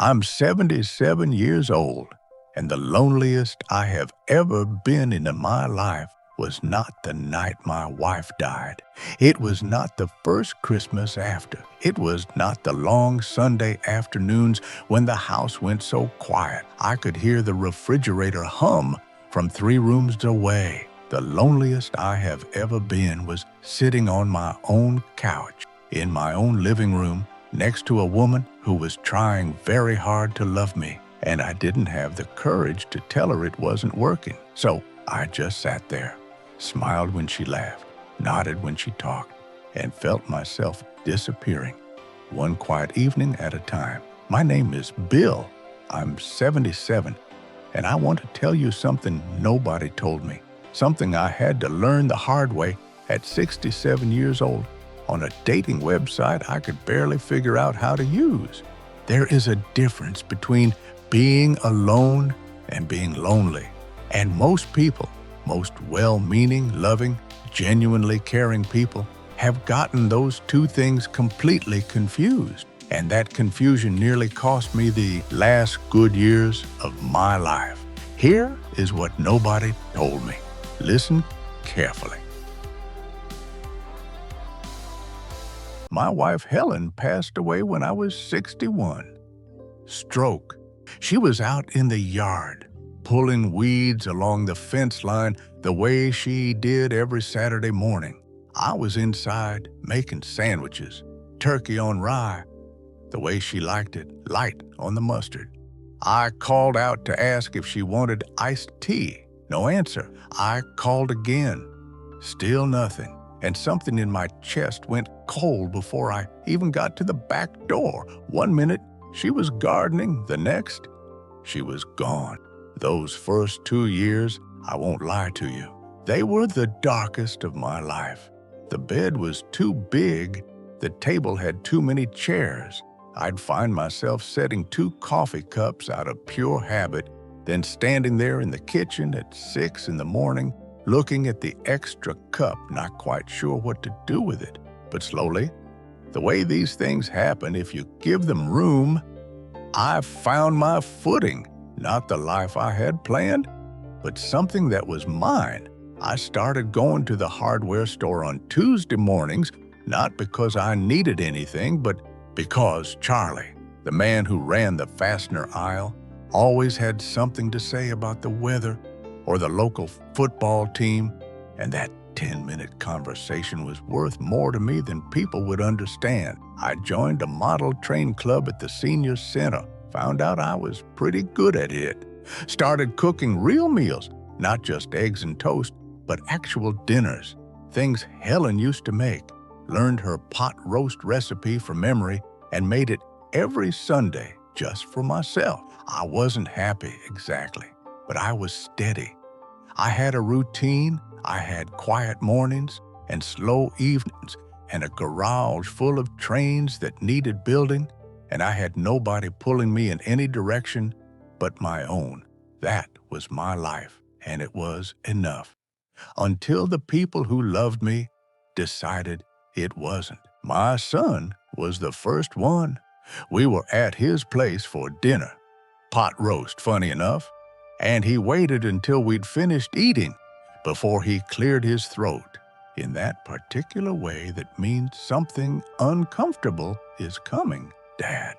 I'm 77 years old, and the loneliest I have ever been in my life was not the night my wife died. It was not the first Christmas after. It was not the long Sunday afternoons when the house went so quiet I could hear the refrigerator hum from 3 rooms away. The loneliest I have ever been was sitting on my own couch in my own living room next to a woman who was trying very hard to love me, and I didn't have the courage to tell her it wasn't working. So I just sat there, smiled when she laughed, nodded when she talked, and felt myself disappearing, one quiet evening at a time. My name is Bill. I'm 77, and I want to tell you something nobody told me, something I had to learn the hard way at 67 years old on a dating website I could barely figure out how to use. There is a difference between being alone and being lonely. And most people, most well-meaning, loving, genuinely caring people, have gotten those two things completely confused. And that confusion nearly cost me the last good years of my life. Here is what nobody told me. Listen carefully. My wife Helen passed away when I was 61. Stroke. She was out in the yard, pulling weeds along the fence line the way she did every Saturday morning. I was inside making sandwiches, turkey on rye, the way she liked it, light on the mustard. I called out to ask if she wanted iced tea. No answer. I called again. Still nothing. And something in my chest went cold before I even got to the back door. 1 minute, she was gardening. The next, she was gone. Those first 2 years, I won't lie to you, they were the darkest of my life. The bed was too big. The table had too many chairs. I'd find myself setting 2 coffee cups out of pure habit, then standing there in the kitchen at 6 in the morning, looking at the extra cup, not quite sure what to do with it. But slowly, the way these things happen if you give them room, I found my footing. Not the life I had planned, but something that was mine. I started going to the hardware store on Tuesday mornings, not because I needed anything, but because Charlie, the man who ran the fastener aisle, always had something to say about the weather or the local football team, and that 10-minute conversation was worth more to me than people would understand. I joined a model train club at the senior center, found out I was pretty good at it, started cooking real meals, not just eggs and toast, but actual dinners, things Helen used to make, learned her pot roast recipe from memory, and made it every Sunday just for myself. I wasn't happy exactly, but I was steady. I had a routine. I had quiet mornings and slow evenings and a garage full of trains that needed building, and I had nobody pulling me in any direction but my own. That was my life, and it was enough. Until the people who loved me decided it wasn't. My son was the first one. We were at his place for dinner. Pot roast, funny enough. And he waited until we'd finished eating before he cleared his throat in that particular way that means something uncomfortable is coming. Dad,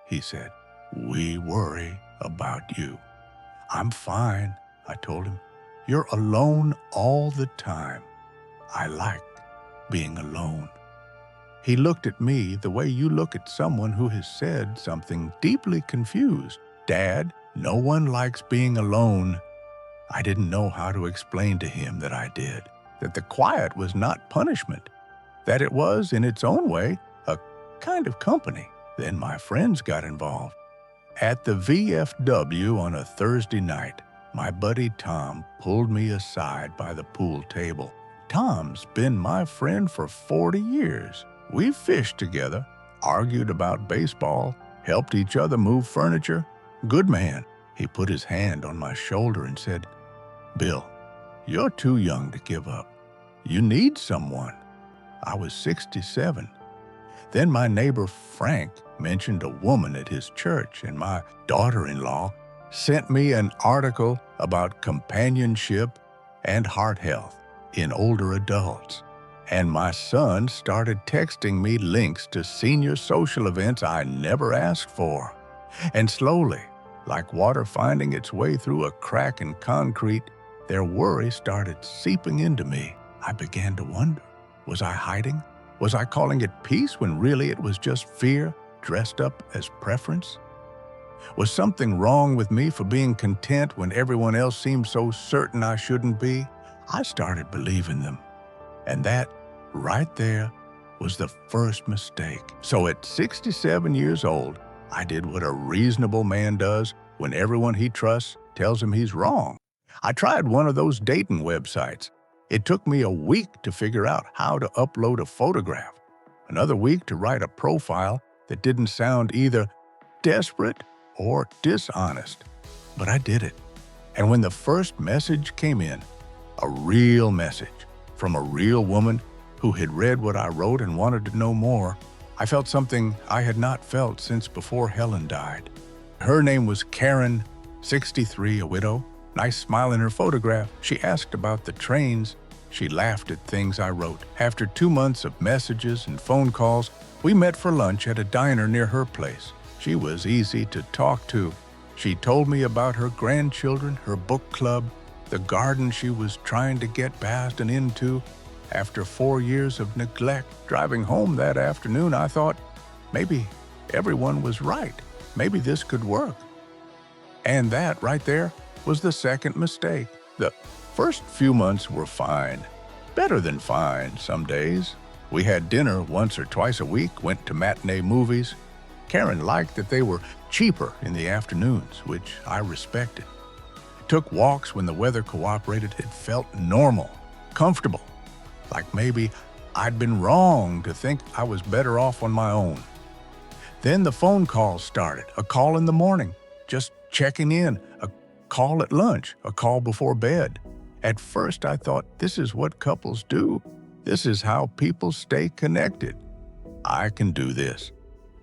he said, we worry about you. I'm fine, I told him. You're alone all the time. I like being alone. He looked at me the way you look at someone who has said something deeply confused. Dad, no one likes being alone. I didn't know how to explain to him that I did, that the quiet was not punishment, that it was, in its own way, a kind of company. Then my friends got involved. At the VFW on a Thursday night, my buddy Tom pulled me aside by the pool table. Tom's been my friend for 40 years. We've fished together, argued about baseball, helped each other move furniture. Good man. He put his hand on my shoulder and said, Bill, you're too young to give up. You need someone. I was 67. Then my neighbor Frank mentioned a woman at his church, and my daughter-in-law sent me an article about companionship and heart health in older adults. And my son started texting me links to senior social events I never asked for. And slowly, like water finding its way through a crack in concrete, their worry started seeping into me. I began to wonder, was I hiding? Was I calling it peace when really it was just fear dressed up as preference? Was something wrong with me for being content when everyone else seemed so certain I shouldn't be? I started believing them. And that, right there, was the first mistake. So at 67 years old, I did what a reasonable man does when everyone he trusts tells him he's wrong. I tried one of those dating websites. It took me a week to figure out how to upload a photograph, another week to write a profile that didn't sound either desperate or dishonest. But I did it. And when the first message came in, a real message from a real woman who had read what I wrote and wanted to know more, I felt something I had not felt since before Helen died. Her name was Karen, 63, a widow. Nice smile in her photograph. She asked about the trains. She laughed at things I wrote. After 2 months of messages and phone calls, we met for lunch at a diner near her place. She was easy to talk to. She told me about her grandchildren, her book club, the garden she was trying to get past and into. After 4 years of neglect, driving home that afternoon, I thought, maybe everyone was right. Maybe this could work. And that right there was the second mistake. The first few months were fine. Better than fine some days. We had dinner once or twice a week, went to matinee movies. Karen liked that they were cheaper in the afternoons, which I respected. Took walks when the weather cooperated. It felt normal, comfortable, like maybe I'd been wrong to think I was better off on my own. Then the phone calls started, a call in the morning, just checking in, a call at lunch, a call before bed. At first I thought, this is what couples do. This is how people stay connected. I can do this.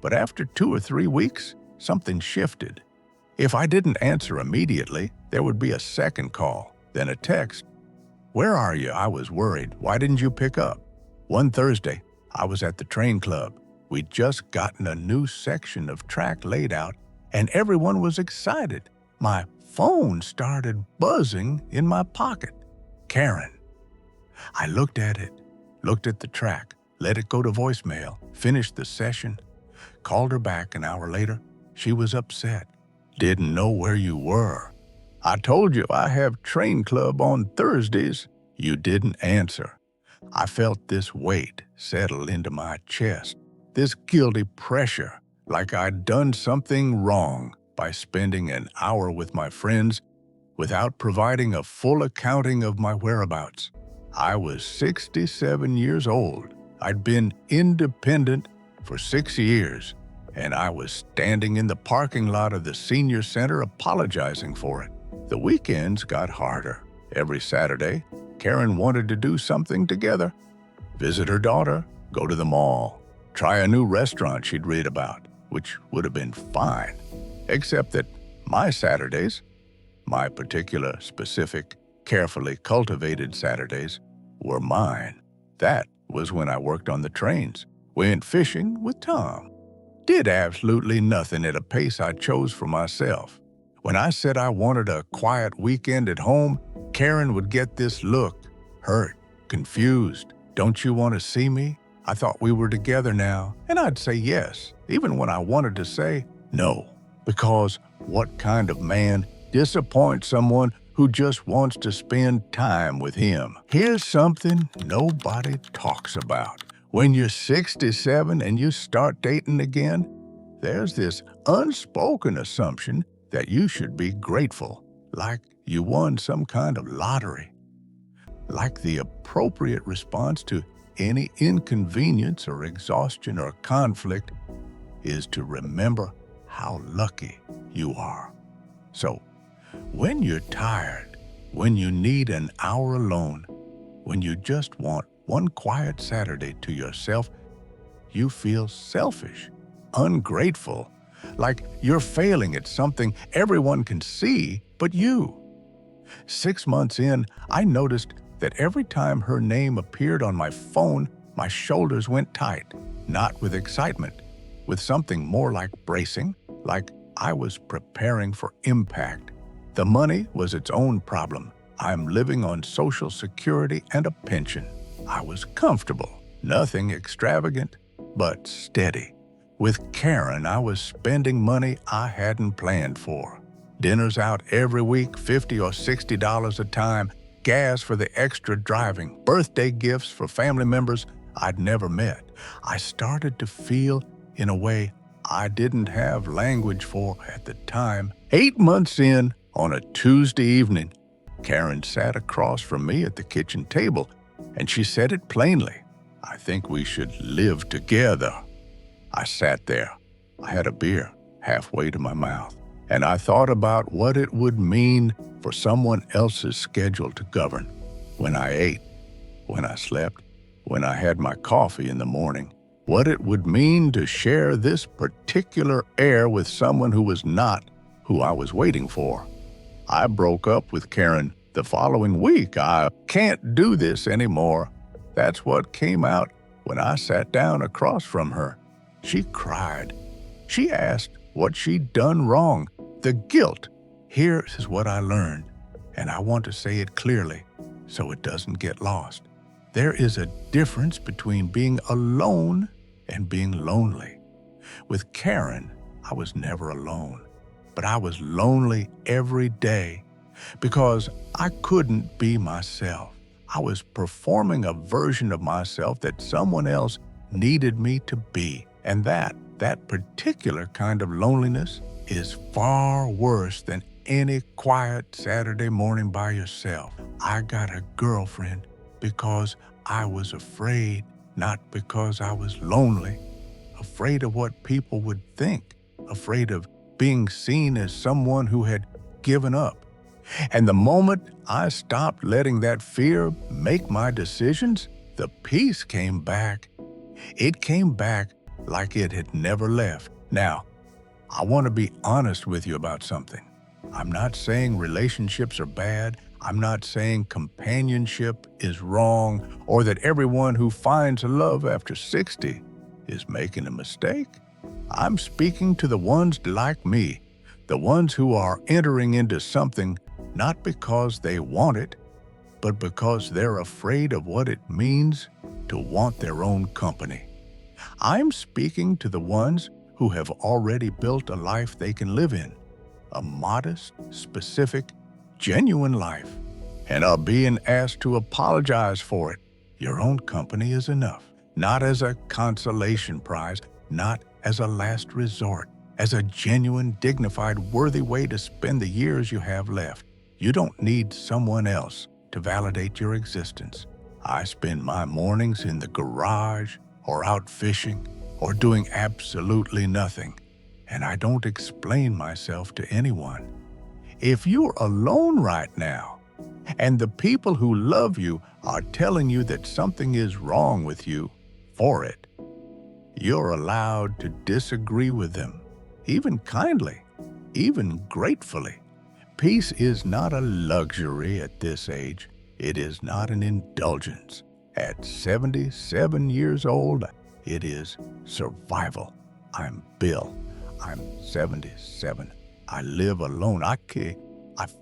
But after 2 or 3 weeks, something shifted. If I didn't answer immediately, there would be a second call, then a text. Where are you? I was worried. Why didn't you pick up? One Thursday, I was at the train club. We'd just gotten a new section of track laid out, and everyone was excited. My phone started buzzing in my pocket. Karen. I looked at it, looked at the track, let it go to voicemail, finished the session, called her back an hour later. She was upset. Didn't know where you were. I told you I have train club on Thursdays. You didn't answer. I felt this weight settle into my chest, this guilty pressure, like I'd done something wrong by spending an hour with my friends without providing a full accounting of my whereabouts. I was 67 years old. I'd been independent for 6 years, and I was standing in the parking lot of the senior center apologizing for it. The weekends got harder. Every Saturday, Karen wanted to do something together. Visit her daughter, go to the mall, try a new restaurant she'd read about, which would have been fine. Except that my Saturdays, my particular, specific, carefully cultivated Saturdays, were mine. That was when I worked on the trains, went fishing with Tom, did absolutely nothing at a pace I chose for myself. When I said I wanted a quiet weekend at home, Karen would get this look, hurt, confused. Don't you want to see me? I thought we were together now. And I'd say yes, even when I wanted to say no. Because what kind of man disappoints someone who just wants to spend time with him? Here's something nobody talks about. When you're 67 and you start dating again, there's this unspoken assumption that you should be grateful, like you won some kind of lottery. Like the appropriate response to any inconvenience or exhaustion or conflict is to remember how lucky you are. So, when you're tired, when you need an hour alone, when you just want one quiet Saturday to yourself, you feel selfish, ungrateful, like you're failing at something everyone can see but you. 6 months in, I noticed that every time her name appeared on my phone, my shoulders went tight, not with excitement, with something more like bracing, like I was preparing for impact. The money was its own problem. I'm living on Social Security and a pension. I was comfortable, nothing extravagant, but steady. With Karen, I was spending money I hadn't planned for. Dinners out every week, $50 or $60 a time, gas for the extra driving, birthday gifts for family members I'd never met. I started to feel in a way I didn't have language for at the time. 8 months in, on a Tuesday evening, Karen sat across from me at the kitchen table, and she said it plainly. "I think we should live together." I sat there. I had a beer halfway to my mouth, and I thought about what it would mean for someone else's schedule to govern. When I ate, when I slept, when I had my coffee in the morning, what it would mean to share this particular air with someone who was not who I was waiting for. I broke up with Karen the following week. "I can't do this anymore." That's what came out when I sat down across from her. She cried. She asked what she'd done wrong. The guilt. Here is what I learned, and I want to say it clearly so it doesn't get lost. There is a difference between being alone and being lonely. With Karen, I was never alone, but I was lonely every day because I couldn't be myself. I was performing a version of myself that someone else needed me to be. And that particular kind of loneliness is far worse than any quiet Saturday morning by yourself. I got a girlfriend because I was afraid, not because I was lonely. Afraid of what people would think, afraid of being seen as someone who had given up. And the moment I stopped letting that fear make my decisions, the peace came back. It came back like it had never left. Now, I want to be honest with you about something. I'm not saying relationships are bad. I'm not saying companionship is wrong or that everyone who finds love after 60 is making a mistake. I'm speaking to the ones like me, the ones who are entering into something not because they want it, but because they're afraid of what it means to want their own company. I'm speaking to the ones who have already built a life they can live in, a modest, specific, genuine life, and are being asked to apologize for it. Your own company is enough, not as a consolation prize, not as a last resort, as a genuine, dignified, worthy way to spend the years you have left. You don't need someone else to validate your existence. I spend my mornings in the garage or out fishing or doing absolutely nothing, and I don't explain myself to anyone. If you're alone right now, and the people who love you are telling you that something is wrong with you for it, you're allowed to disagree with them, even kindly, even gratefully. Peace is not a luxury at this age. It is not an indulgence. At 77 years old, it is survival. I'm Bill. I'm 77. I live alone. I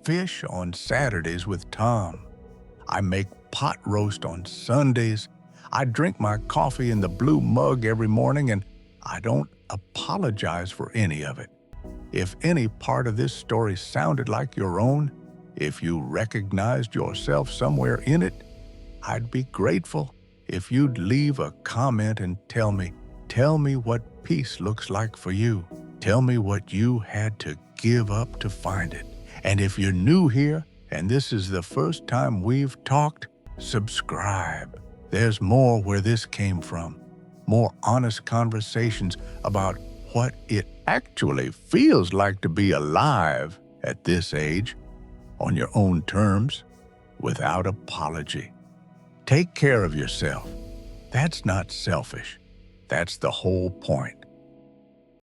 fish on Saturdays with Tom. I make pot roast on Sundays. I drink my coffee in the blue mug every morning, and I don't apologize for any of it. If any part of this story sounded like your own, if you recognized yourself somewhere in it, I'd be grateful if you'd leave a comment and tell me what peace looks like for you. Tell me what you had to give up to find it. And if you're new here and this is the first time we've talked, subscribe. There's more where this came from. More honest conversations about what it actually feels like to be alive at this age, on your own terms, without apology. Take care of yourself. That's not selfish. That's the whole point.